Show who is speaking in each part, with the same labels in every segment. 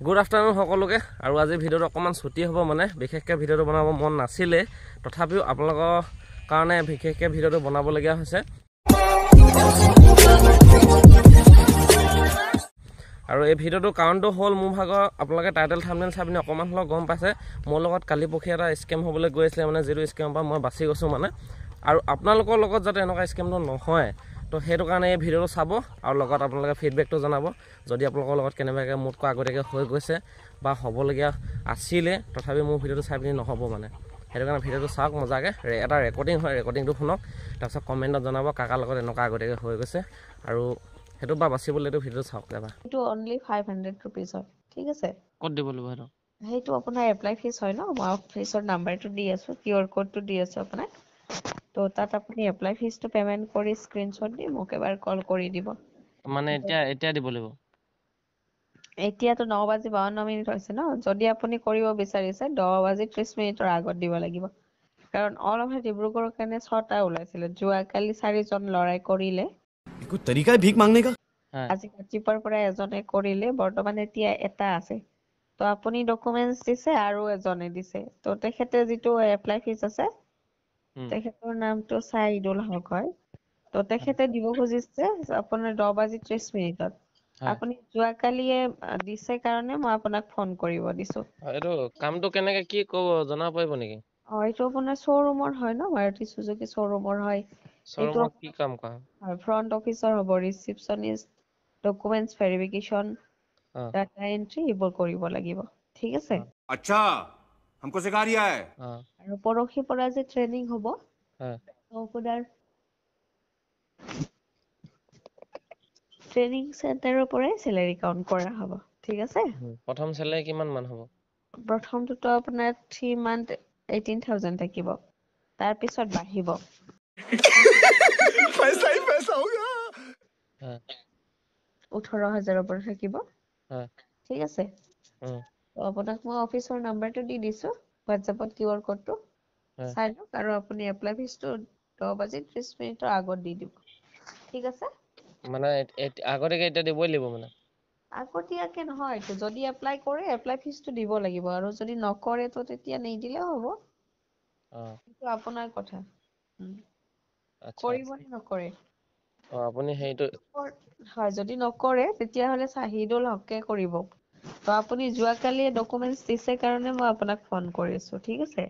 Speaker 1: good afternoon সকলোকে আৰু আজি ভিডিঅ'টো অকমান ছুটি হ'ব মানে বিশেষকৈ ভিডিঅ'টো বনাব মন নাছিলে তথাপিও আপোনালোকৰ কাৰণে বিশেষকৈ ভিডিঅ'টো বনাবলগীয়া হৈছে আৰু এই ভিডিঅ'টো কাৰণটো হ'ল মোৰ ভাগৰ আপোনালোকে টাইটেল থাম্বনেইল চাই পিনে অকমান হলেও গম পাইছে মোৰ লগত কালি পখি এটা স্কেম হ'বলৈ গৈ আছিলে মানে যেটো স্কেমৰ পৰা মই বাচি গৈছো মানে আৰু আপোনালোকৰ লগত যাতে এনেকুৱা স্কেমটো নহয় তো সেইটো কাৰণে এই ভিডিঅ'টো চাব আৰু লগত আপোনালোকে ফিডবেকটো জনাব যদি আপোনালোকৰ লগত কেনেবাকৈ মোতকৈ আগতীয়াকৈ হৈ গৈছে বা হ'বলগীয়া আছিলে তথাপি মোৰ ভিডিঅ'টো চাই পিনে নহ'ব মানে সেইটো কাৰণে ভিডিঅ'টো চাওক মজাকৈ এটা ৰেকৰ্ডিং হয় ৰেকৰ্ডিংটো শুনক তাৰপিছত কমেণ্টত জনাব কাকাৰ লগত এনেকুৱা আগতীয়াকৈ হৈ গৈছে আৰু সেইটো বা বাচিবলৈ এইটো ভিডিঅ'টো চাওক যাবা
Speaker 2: এইটো অনলি 500 rupees হয় ঠিক আছে
Speaker 1: ক'ত দিব লাগিব সেইটো
Speaker 2: সেইটো আপোনাৰ এপ্লাই ফিজ হয় ন মই ফিজৰ নাম্বাৰটো দি আছো কিউআৰ কোডটো দি আছো আপোনাক তো তাত আপুনি এপ্লাই ফিজটো পেমেন্ট কৰি স্ক্ৰিনশ্বট দি মোক এবাৰ কল কৰি দিব
Speaker 1: মানে এতিয়া দিব লাগিব
Speaker 2: এতিয়াতো 9:52 হৈছে ন যদি আপুনি কৰিব বিচাৰিছে 10:30 আগত দিব লাগিব কাৰণ অল অফ ডিব্ৰুগড়ৰ কাৰণে 6টা ওলাইছিল যোৱাকালি 4জন লৰাই কৰিলে
Speaker 3: कोई तरीका है भीख मांगने का
Speaker 2: আজি ৰাতিপুৱাৰ পৰা এজনে কৰিলে বৰ্তমান এতিয়া এটা আছে তো আপুনি ডকুমেন্টস দিছে আৰু এজনে দিছে তো তেখেতে যেটো এপ্লাই ফিজ আছে তেখেতৰ নামটো সাইদুল হক হয় তো তেখেতে দিব খুজিছে আপোনাৰ 10:30 আপুনি যোৱাকালিয়ে দিছে কাৰণে মই আপোনাক ফোন কৰিব দিছো
Speaker 1: এইটো কামটো কেনেকৈ কি ক'ব জনাব পাৰিব নেকি
Speaker 2: এইটো আপোনাৰ শ্বৰুমৰ হয় ন মাৰুতি সুজুকি শ্বৰুমৰ হয় এইটো
Speaker 1: শ্বৰুমত কি কাম কৰা
Speaker 2: ফ্ৰন্ট অফিচৰ হ'ব ৰিসেপশনিষ্ট ডকুমেন্টস ভেৰিফিকেশন ডাটা এন্ট্ৰি এইবোৰ কৰিব লাগিব ঠিক আছে
Speaker 3: अच्छा हमको सिखा रिया है
Speaker 2: আৰু পৰখি পৰা যে ট্ৰেনিং হ'ব আপোনাৰ ট্ৰেনিং চেণ্টাৰৰ পৰাই স্যালাৰি কাউন্ট কৰা হ'ব ঠিক আছে
Speaker 1: প্ৰথম স্যালাৰি কিমান মান হ'ব
Speaker 2: প্ৰথমটো আপোনাৰ 3 মান্থ 18000 থাকিব তাৰ পিছত বাঢ়িব
Speaker 3: पैसा ही पैसा होगा
Speaker 2: 18000 পৰা থাকিব ঠিক আছে তো আপোনাক মই অফিচৰ নাম্বাৰটো দি দিছো WhatsAppত কিউআৰ কোডটো চাই লওক আৰু আপুনি এপ্লাই ফিজটো 10:30 আগত দি দিব ঠিক আছে
Speaker 1: মানে আগতীয়াকৈ এতিয়া দিবই লাগিব মানে
Speaker 2: আগতীয়াকে নহয় যদি এপ্লাই কৰে এপ্লাই ফিজটো দিব লাগিব আৰু যদি নকৰে তো তেতিয়া নিদিলেও হ'ব কিন্তু আপোনাৰ কথা কৰিব নে নকৰে
Speaker 1: আপুনি হেইটো
Speaker 2: হয় যদি নকৰে তেতিয়া হলে সাহিদুল হকে কৰিব তো আপুনি যোৱাকালি ডকুমেন্টস দিছে কাৰণে মই আপোনাক ফোন কৰিছো ঠিক আছে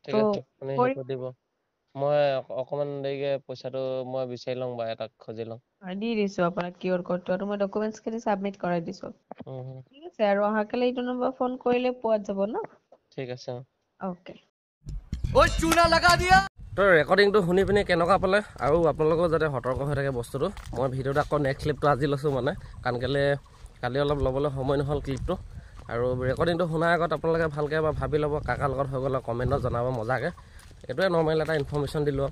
Speaker 1: ঠিক আছে আপুনি হেইটো দিব মই অকমান দেৰিকে পইচাটো মই বিচাৰি লম বা এটাক খুজি লম
Speaker 2: দি দিছো আপোনাক কিউআৰ কোডটো আৰু মই ডকুমেন্টস খিনি সাবমিট কৰাই দিছো ঠিক আছে আৰু অহাকালি এইটো নম্বৰ ফোন কৰিলে পোৱা যাব ন
Speaker 1: ঠিক আছে
Speaker 2: ওকে
Speaker 3: ओ चूना लगा दिया
Speaker 1: তো ৰেকৰ্ডিংটো শুনি পিনে কেনেকুৱা পালে আৰু আপোনালোকৰ যাতে সতৰ্ক হৈ থাকে বস্তুটো মই ভিডিঅ'টো আকৌ নেক্সট ক্লিপটো আজি লৈছোঁ মানে কাৰণ কেলে কালি অলপ ল'বলৈ সময় নহ'ল ক্লিপটো আৰু ৰেকৰ্ডিংটো শুনাৰ আগত আপোনালোকে ভালকৈ এবাৰ ভাবি ল'ব কাকাৰ লগত হৈ গ'লে কমেণ্টত জনাব মজাকৈ এইটোৱে নৰ্মেল এটা ইনফৰ্মেশ্যন দিলোঁ